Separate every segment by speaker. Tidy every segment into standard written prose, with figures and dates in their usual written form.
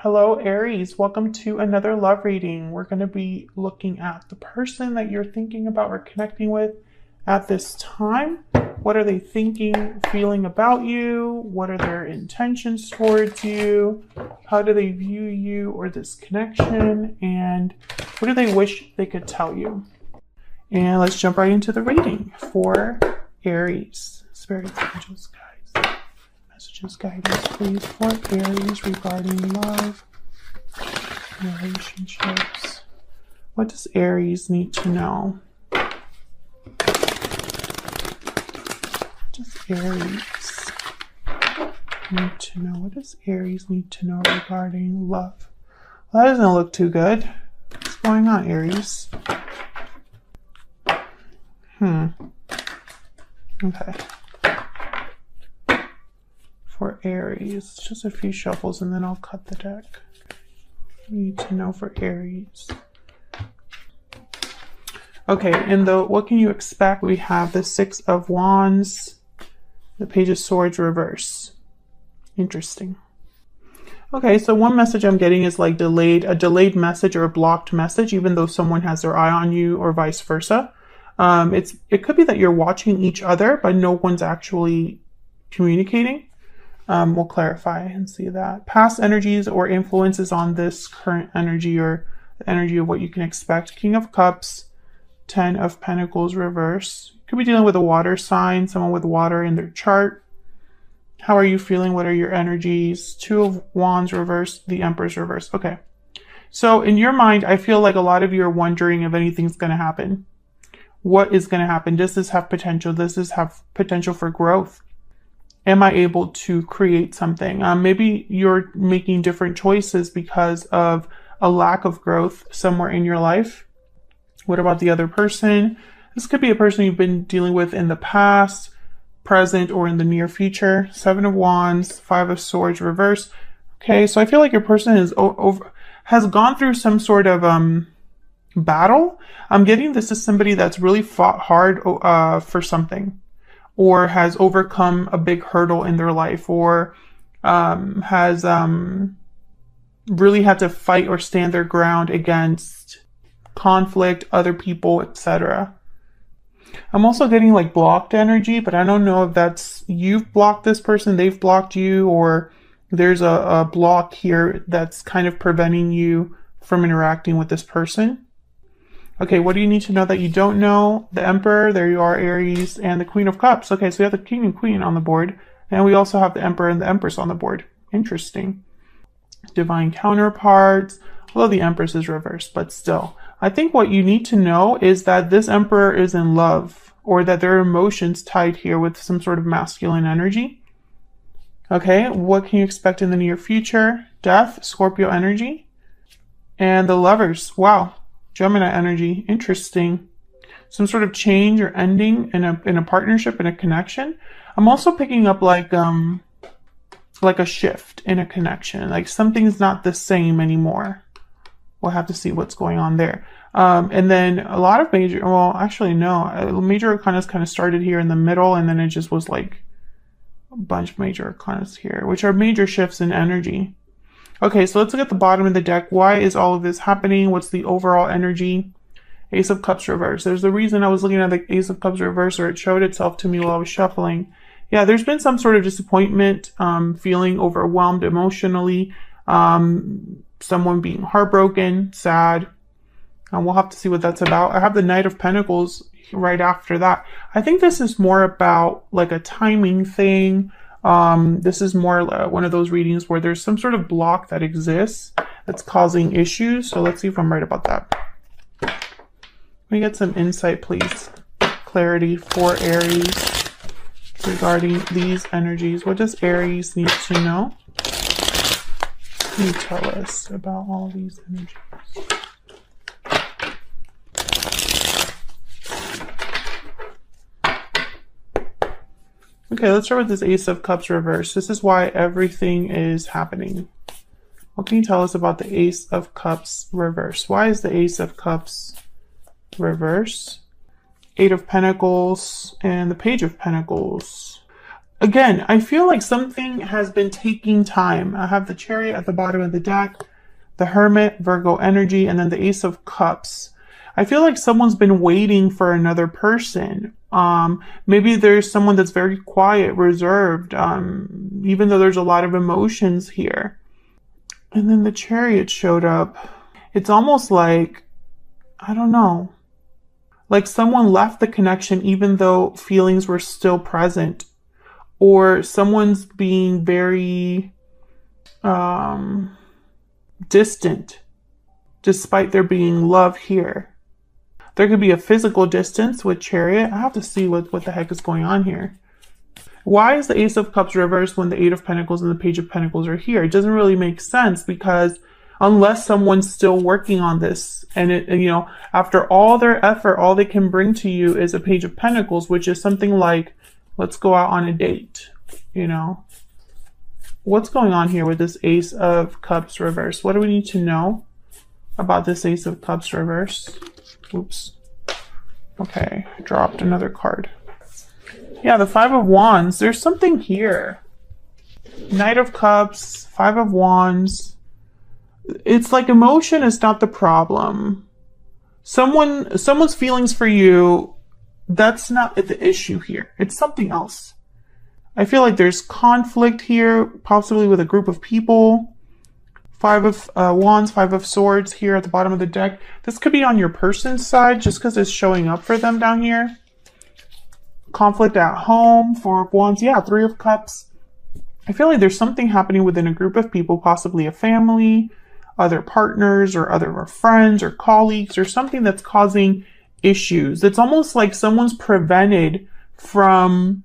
Speaker 1: Hello, Aries. Welcome to another love reading. We're going to be looking at the person that you're thinking about or connecting with at this time. What are they thinking, feeling about you? What are their intentions towards you? How do they view you or this connection? And what do they wish they could tell you? And let's jump right into the reading for Aries. Spirit, angels, guides. Messages, guidance, please, for Aries regarding love, relationships. What does Aries need to know? What does Aries need to know? What does Aries need to know regarding love? Well, that doesn't look too good. What's going on, Aries? Okay. For Aries, just a few shuffles and then I'll cut the deck. We need to know for Aries. Okay, in the what can you expect? We have the Six of Wands, the Page of Swords reverse. Interesting. Okay, so one message I'm getting is like a delayed message or a blocked message, even though someone has their eye on you or vice versa. It could be that you're watching each other, but no one's actually communicating. We'll clarify and see that. Past energies or influences on this current energy or the energy of what you can expect. King of Cups, Ten of Pentacles reverse. Could be dealing with a water sign, someone with water in their chart. How are you feeling? What are your energies? Two of Wands reverse, the Empress reverse. Okay. So in your mind, I feel like a lot of you are wondering if anything's going to happen. What is going to happen? Does this have potential? Does this have potential for growth? Am I able to create something? Maybe you're making different choices because of a lack of growth somewhere in your life. What about the other person? This could be a person you've been dealing with in the past, present, or in the near future. Seven of Wands, Five of Swords reverse. Okay, so I feel like your person has gone through some sort of battle. I'm getting this is somebody that's really fought hard for something, or has overcome a big hurdle in their life, or has really had to fight or stand their ground against conflict, other people, etc. I'm also getting like blocked energy, but I don't know if that's you've blocked this person, they've blocked you, or there's a block here that's kind of preventing you from interacting with this person. Okay, what do you need to know that you don't know? The Emperor, there you are, Aries, and the Queen of Cups. Okay, so we have the King and Queen on the board, and we also have the Emperor and the Empress on the board. Interesting. Divine counterparts, although the Empress is reversed, but still. I think what you need to know is that this Emperor is in love, or that there are emotions tied here with some sort of masculine energy. Okay, what can you expect in the near future? Death, Scorpio energy, and the Lovers. Wow. Gemini energy, interesting. Some sort of change or ending in a partnership, in a connection. I'm also picking up like a shift in a connection, like something's not the same anymore. We'll have to see what's going on there. And then a lot of major, well, actually no, major arcanas kind of started here in the middle, and then it just was like a bunch of major arcanas here, which are major shifts in energy. Okay, so let's look at the bottom of the deck. Why is all of this happening? What's the overall energy? Ace of Cups reverse. There's the reason I was looking at the Ace of Cups reverse, or it showed itself to me while I was shuffling. Yeah, there's been some sort of disappointment, feeling overwhelmed emotionally, someone being heartbroken, sad. We'll have to see what that's about. I have the Knight of Pentacles right after that. I think this is more about like a timing thing. This is more one of those readings where there's some sort of block that exists that's causing issues. So let's see if I'm right about that. Let me get some insight, please. Clarity for Aries regarding these energies. What does Aries need to know? Can you tell us about all these energies? Okay, let's start with this Ace of Cups reverse. This is why everything is happening. What can you tell us about the Ace of Cups reverse? Why is the Ace of Cups reverse? Eight of Pentacles and the Page of Pentacles. again, I feel like something has been taking time. I have the Chariot at the bottom of the deck, the Hermit, Virgo energy, and then the Ace of Cups. I feel like someone's been waiting for another person. Maybe there's someone that's very quiet, reserved, even though there's a lot of emotions here. And then the Chariot showed up. It's almost like, I don't know, like someone left the connection even though feelings were still present. Or someone's being very distant, despite there being love here. There could be a physical distance with Chariot. I have to see what the heck is going on here. Why is the Ace of Cups reversed when the Eight of Pentacles and the Page of Pentacles are here? It doesn't really make sense, because unless someone's still working on this, and after all their effort, all they can bring to you is a Page of Pentacles, which is something like, let's go out on a date, What's going on here with this Ace of Cups reverse? What do we need to know about this Ace of Cups reverse? Oops. Okay, dropped another card. Yeah, the Five of Wands. There's something here. Knight of Cups, Five of Wands. It's like emotion is not the problem. Someone's feelings for you, that's not the issue here. It's something else. I feel like there's conflict here, possibly with a group of people. Five of Wands, Five of Swords here at the bottom of the deck. This could be on your person's side just because it's showing up for them down here. Conflict at home, Four of Wands. Yeah, Three of Cups. I feel like there's something happening within a group of people, possibly a family, other partners, or other friends or colleagues, or something that's causing issues. It's almost like someone's prevented from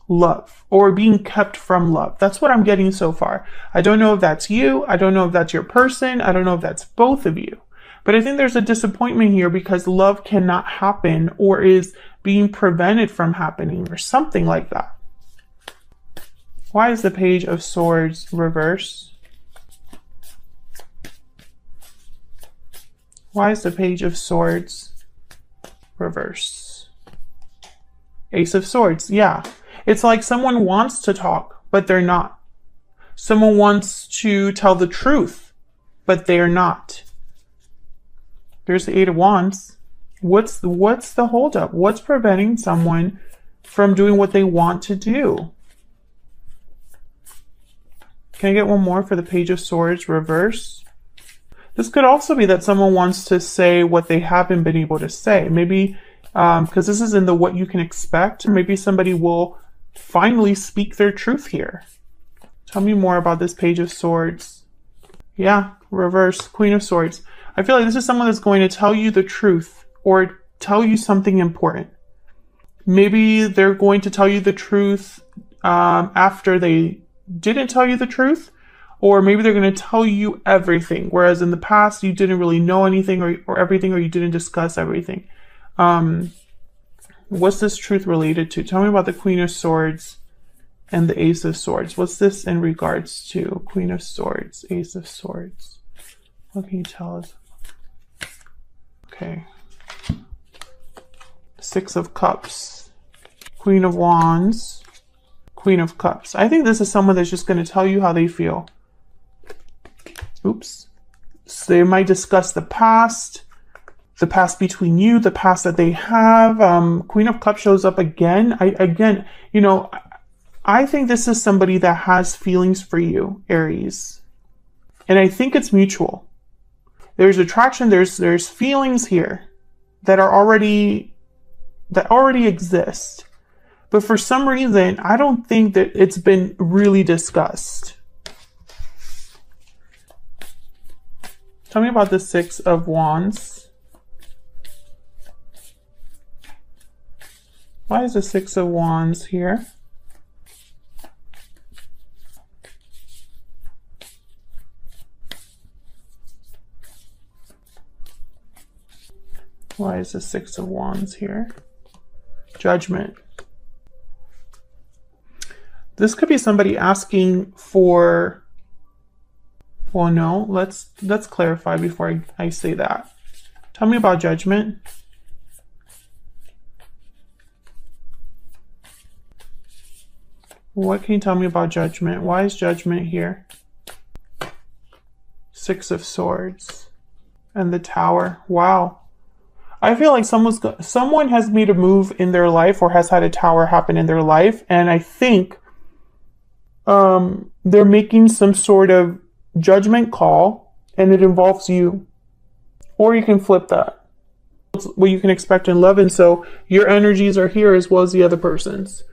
Speaker 1: love or being kept from love. That's what I'm getting so far. I don't know if that's you. I don't know if that's your person. I don't know if that's both of you. But I think there's a disappointment here because love cannot happen or is being prevented from happening or something like that. Why is the Page of Swords reverse? Why is the Page of Swords reverse? Ace of Swords, yeah. It's like someone wants to talk, but they're not. Someone wants to tell the truth, but they're not. There's the Eight of Wands. What's the holdup? What's preventing someone from doing what they want to do? Can I get one more for the Page of Swords reverse? This could also be that someone wants to say what they haven't been able to say. Maybe, because this is in the what you can expect, maybe somebody will finally speak their truth here. Tell me more about this Page of Swords. Yeah, reverse, Queen of Swords. I feel like this is someone that's going to tell you the truth or tell you something important. Maybe they're going to tell you the truth after they didn't tell you the truth, or maybe they're going to tell you everything, whereas in the past you didn't really know anything or everything, or you didn't discuss everything. What's this truth related to? Tell me about the Queen of Swords and the Ace of Swords. What's this in regards to? Queen of Swords, Ace of Swords. What can you tell us? Okay. Six of Cups, Queen of Wands, Queen of Cups. I think this is someone that's just going to tell you how they feel. Oops. So they might discuss the past between you, the past that they have. Queen of Cups shows up again. I think this is somebody that has feelings for you, Aries. And I think it's mutual. There's attraction, there's feelings here that already exist. But for some reason, I don't think that it's been really discussed. Tell me about the Six of Wands. Why is the Six of Wands here? Why is the Six of Wands here? Judgment. This could be somebody asking for, well, no, let's clarify before I say that. Tell me about judgment. What can you tell me about Judgment? Why is Judgment here? Six of Swords and the Tower. Wow. I feel like someone has made a move in their life or has had a tower happen in their life. And I think they're making some sort of judgment call and it involves you. Or you can flip that. It's what you can expect in love. And so your energies are here as well as the other person's.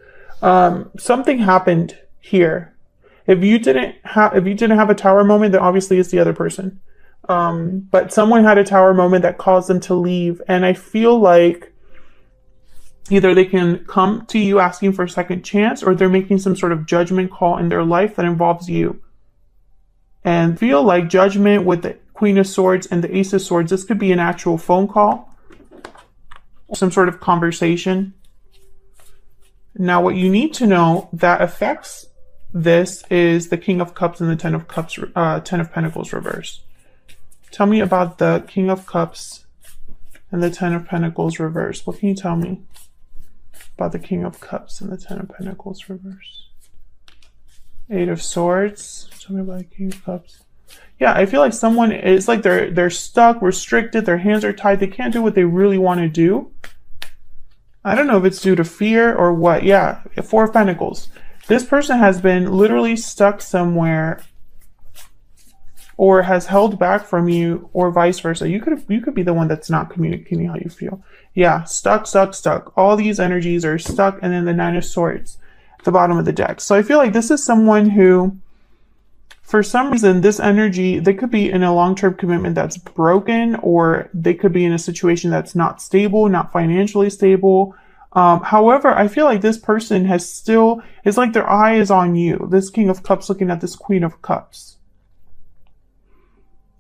Speaker 1: Something happened here. If you didn't have a tower moment, then obviously it's the other person. But someone had a tower moment that caused them to leave. And I feel like either they can come to you asking for a second chance or they're making some sort of judgment call in their life that involves you. And feel like Judgment with the Queen of Swords and the Ace of Swords, this could be an actual phone call, some sort of conversation. Now, what you need to know that affects this is the King of Cups and the Ten of Pentacles reverse. Tell me about the King of Cups and the Ten of Pentacles reverse. What can you tell me about the King of Cups and the Ten of Pentacles reverse? Eight of Swords. Tell me about the King of Cups. Yeah, I feel like someone, it's like they're stuck, restricted, their hands are tied, they can't do what they really want to do. I don't know if it's due to fear or what. Yeah, Four of Pentacles. This person has been literally stuck somewhere or has held back from you or vice versa. You could be the one that's not communicating how you feel. Yeah, stuck. All these energies are stuck, and then the Nine of Swords at the bottom of the deck. So I feel like this is someone who, for some reason, this energy, they could be in a long-term commitment that's broken, or they could be in a situation that's not stable, not financially stable. However, I feel like this person has still, it's like their eye is on you. This King of Cups looking at this Queen of Cups.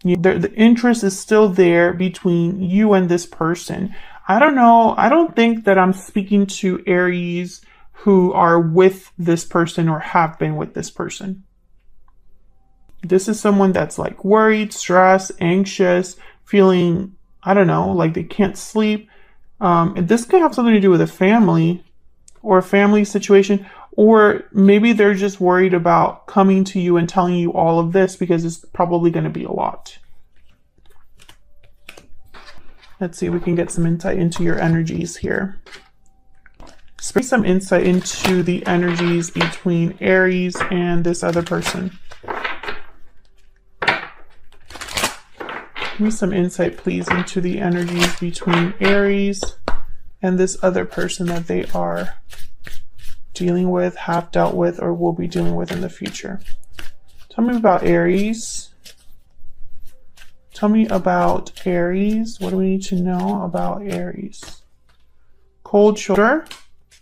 Speaker 1: The interest is still there between you and this person. I don't know. I don't think that I'm speaking to Aries who are with this person or have been with this person. This is someone that's like worried, stressed, anxious, feeling, I don't know, like they can't sleep. And this could have something to do with a family or a family situation, or maybe they're just worried about coming to you and telling you all of this because it's probably going to be a lot. Let's see if we can get some insight into your energies here. Bring some insight into the energies between Aries and this other person. Give me some insight, please, into the energies between Aries and this other person that they are dealing with, have dealt with, or will be dealing with in the future. Tell me about Aries. Tell me about Aries. What do we need to know about Aries? Cold shoulder,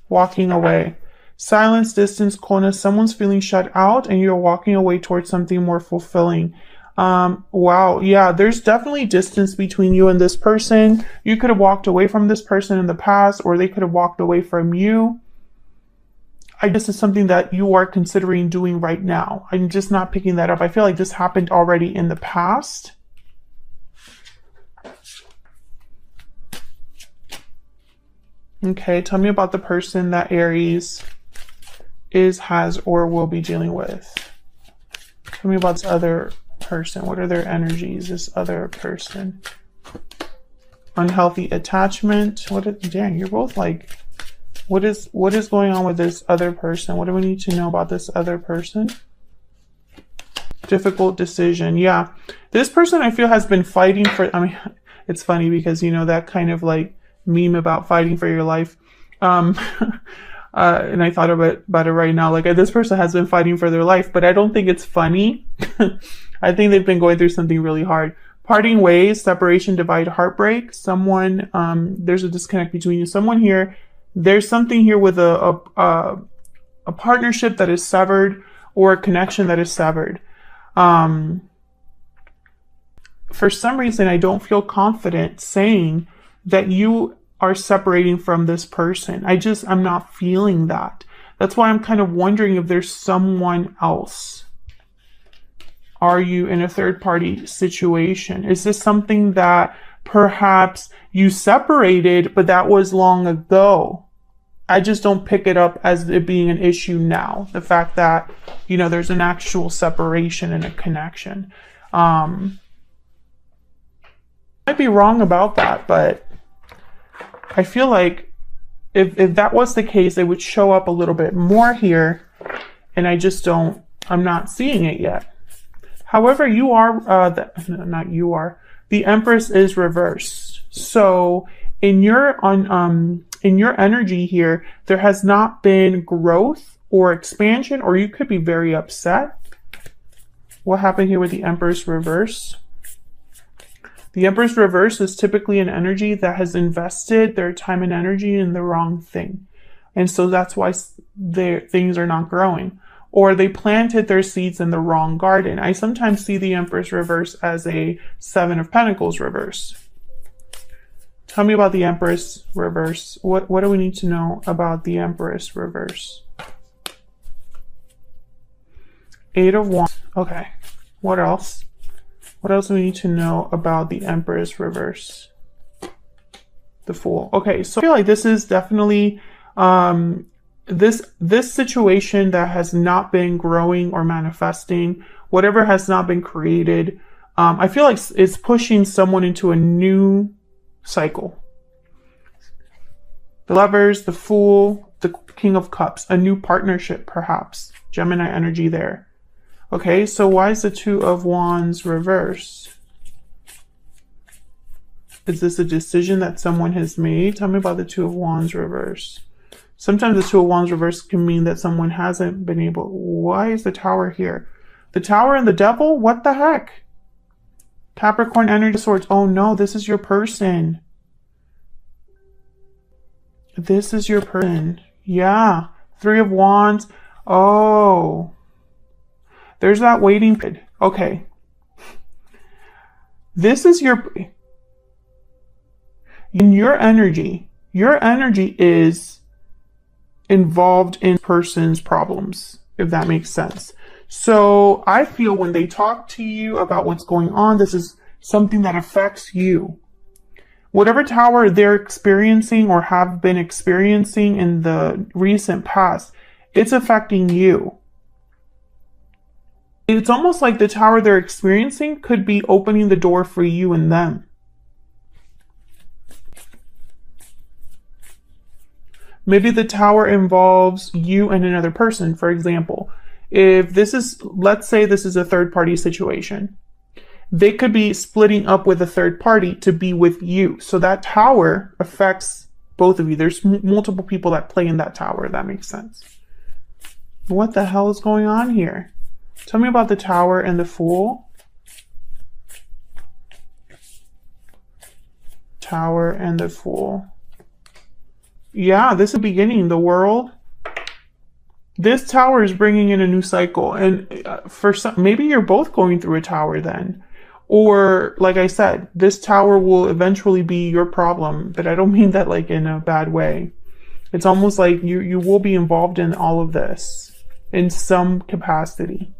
Speaker 1: walking away. Silence, distance, coldness. Someone's feeling shut out and you're walking away towards something more fulfilling. Wow. Yeah, there's definitely distance between you and this person. You could have walked away from this person in the past, or they could have walked away from you. This is something that you are considering doing right now. I'm just not picking that up. I feel like this happened already in the past. Okay, tell me about the person that Aries has, or will be dealing with. Tell me about this other person. What are their energies? This other person. Unhealthy attachment. Dang, you're both like, what is going on with this other person? What do we need to know about this other person? Difficult decision. Yeah, this person I feel has been fighting for, I mean, it's funny because, you know, that kind of like meme about fighting for your life. And I thought about it right now. Like, this person has been fighting for their life, but I don't think it's funny. I think they've been going through something really hard. Parting ways, separation, divide, heartbreak. Someone, there's a disconnect between you. Someone here, there's something here with a partnership that is severed, or a connection that is severed. For some reason, I don't feel confident saying that you are separating from this person. I'm not feeling that. That's why I'm kind of wondering if there's someone else. Are you in a third party situation? Is this something that perhaps you separated, but that was long ago? I just don't pick it up as it being an issue now. The fact that, you know, there's an actual separation and a connection. Might be wrong about that, but I feel like if that was the case, it would show up a little bit more here, and I'm not seeing it yet. However, you are, the Empress is reversed. So in your energy here, there has not been growth or expansion, or you could be very upset. What happened here with the Empress reverse? The Empress reverse is typically an energy that has invested their time and energy in the wrong thing. And so that's why their things are not growing. Or they planted their seeds in the wrong garden. I sometimes see the Empress reverse as a Seven of Pentacles reverse. Tell me about the Empress reverse. What do we need to know about the Empress reverse? Eight of Wands. Okay. What else? What else do we need to know about the Empress reverse? The Fool. Okay, so I feel like this is definitely this situation that has not been growing or manifesting, whatever has not been created. I feel like it's pushing someone into a new cycle. The Lovers, the Fool, the King of Cups, a new partnership perhaps. Gemini energy there. Okay, so why is the Two of Wands reverse? Is this a decision that someone has made? Tell me about the Two of Wands reverse. Sometimes the Two of Wands reverse can mean that someone hasn't been able. Why is the Tower here? The Tower and the Devil? What the heck? Capricorn energy of Swords. Oh no, this is your person. This is your person. Yeah. Three of Wands. Oh. There's that waiting period. Okay. This is in your energy. Your energy is involved in person's problems, if that makes sense. So I feel when they talk to you about what's going on, this is something that affects you. Whatever Tower they're experiencing or have been experiencing in the recent past, it's affecting you. It's almost like the Tower they're experiencing could be opening the door for you and them. Maybe the Tower involves you and another person. For example, if this is, let's say this is a third party situation. They could be splitting up with a third party to be with you. So that Tower affects both of you. There's multiple people that play in that Tower, if that makes sense. What the hell is going on here? Tell me about the Tower and the Fool. Tower and the Fool. Yeah, this is the beginning, the world. This Tower is bringing in a new cycle. And for some, maybe you're both going through a Tower then. Or, like I said, this Tower will eventually be your problem. But I don't mean that like in a bad way. It's almost like you will be involved in all of this in some capacity.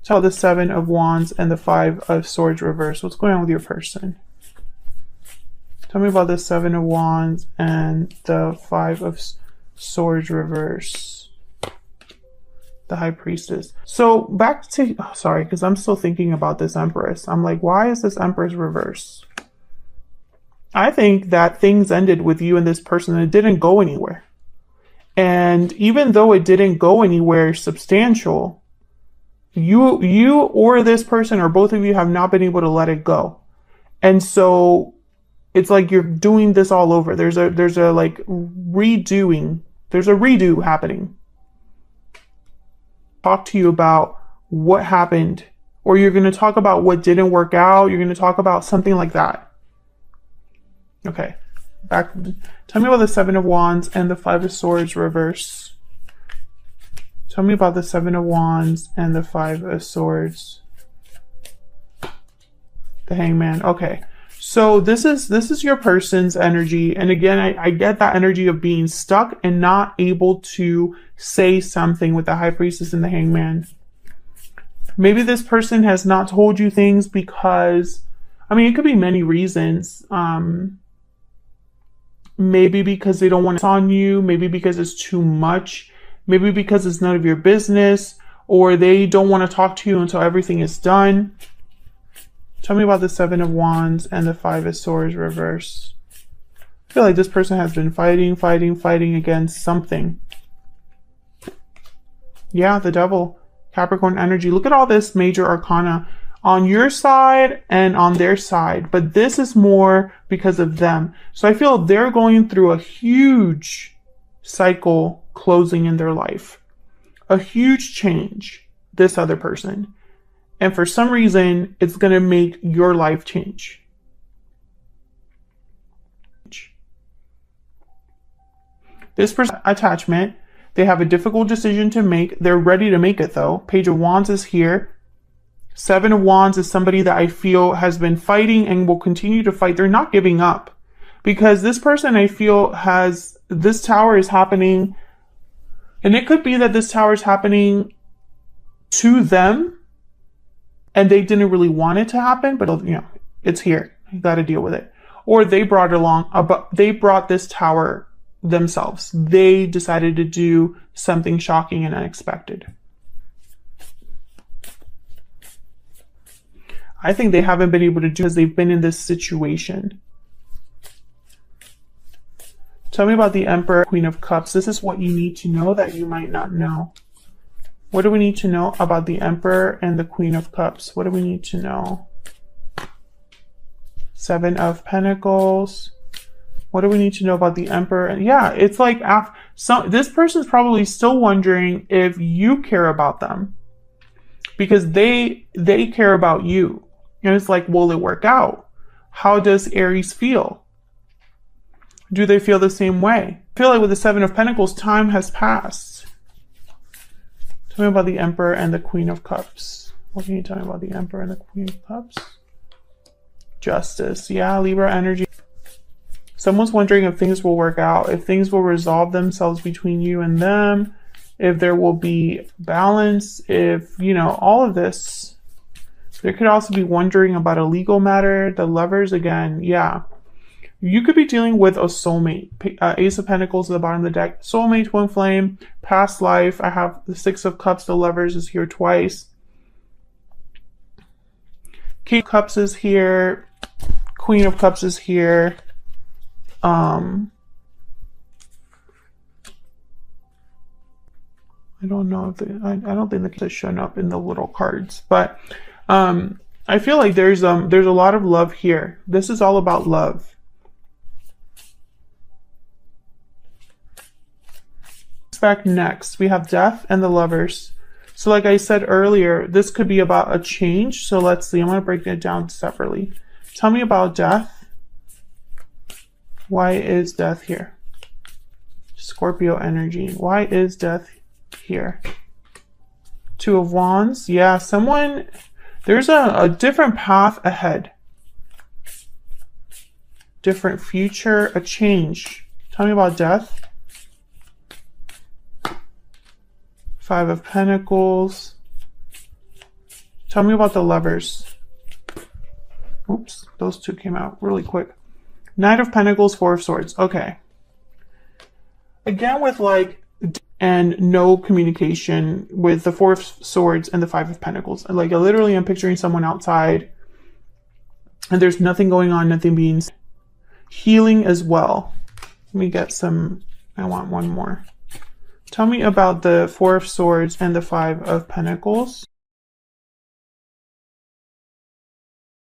Speaker 1: Tell the Seven of Wands and the Five of Swords reverse. What's going on with your person? Tell me about the Seven of Wands and the Five of Swords reverse. The High Priestess. So back to, sorry, because I'm still thinking about this Empress. I'm like, why is this Empress reverse? I think that things ended with you and this person and it didn't go anywhere. And even though it didn't go anywhere substantial, you or this person or both of you have not been able to let it go. And so it's like you're doing this all over. There's a like redoing. There's a redo happening. Talk to you about what happened, or you're going to talk about what didn't work out. You're going to talk about something like that. Okay. Back. Tell me about the Seven of Wands and the Five of Swords reverse. Tell me about the Seven of Wands and the Five of Swords. The Hangman. Okay. So this is your person's energy. And again, I get that energy of being stuck and not able to say something with the High Priestess and the Hangman. Maybe this person has not told you things because, I mean, it could be many reasons. Maybe because they don't want it on you, maybe because it's too much, maybe because it's none of your business, or they don't want to talk to you until everything is done. Tell me about the Seven of Wands and the Five of Swords reverse. I feel like this person has been fighting against something. Yeah, the Devil, Capricorn energy. Look at all this major arcana on your side and on their side, but this is more because of them. So I feel they're going through a huge cycle closing in their life, a huge change, this other person. And for some reason, it's going to make your life change. This person, attachment, they have a difficult decision to make. They're ready to make it though. Page of Wands is here. Seven of Wands is somebody that I feel has been fighting and will continue to fight. They're not giving up because this person I feel has, this tower is happening, and it could be that this tower is happening to them and they didn't really want it to happen, but you know, it's here. You got to deal with it. Or they brought it along, but they brought this tower themselves. They decided to do something shocking and unexpected. I think they haven't been able to do because they've been in this situation. Tell me about the Emperor, Queen of Cups. This is what you need to know that you might not know. What do we need to know about the Emperor and the Queen of Cups? What do we need to know? Seven of Pentacles. What do we need to know about the Emperor? And yeah, it's like this person's probably still wondering if you care about them because they care about you. And it's like, will it work out? How does Aries feel? Do they feel the same way? I feel like with the Seven of Pentacles, time has passed. Tell me about the Emperor and the Queen of Cups. What can you tell me about the Emperor and the Queen of Cups? Justice. Yeah, Libra energy. Someone's wondering if things will work out, if things will resolve themselves between you and them, if there will be balance, if, you know, all of this. There could also be wondering about a legal matter. The Lovers again, yeah. You could be dealing with a soulmate. Ace of Pentacles at the bottom of the deck. Soulmate, twin flame, past life. I have the Six of Cups. The Lovers is here twice. King of Cups is here. Queen of Cups is here. I don't know if I don't think the kids have shown up in the little cards, but I feel like there's a lot of love here. This is all about love. Back next, we have Death and the Lovers. So like I said earlier, this could be about a change. So let's see. I'm going to break it down separately. Tell me about Death. Why is Death here? Scorpio energy. Why is Death here? Two of Wands. Yeah, someone, there's a different path ahead. Different future, a change. Tell me about Death. Five of Pentacles. Tell me about the Lovers. Oops, those two came out really quick. Knight of Pentacles, Four of Swords. Okay. Again, with like, and no communication with the Four of Swords and the Five of Pentacles. Like, literally, I'm picturing someone outside and there's nothing going on, nothing being said. Healing as well. Let me get some, I want one more. Tell me about the Four of Swords and the Five of Pentacles.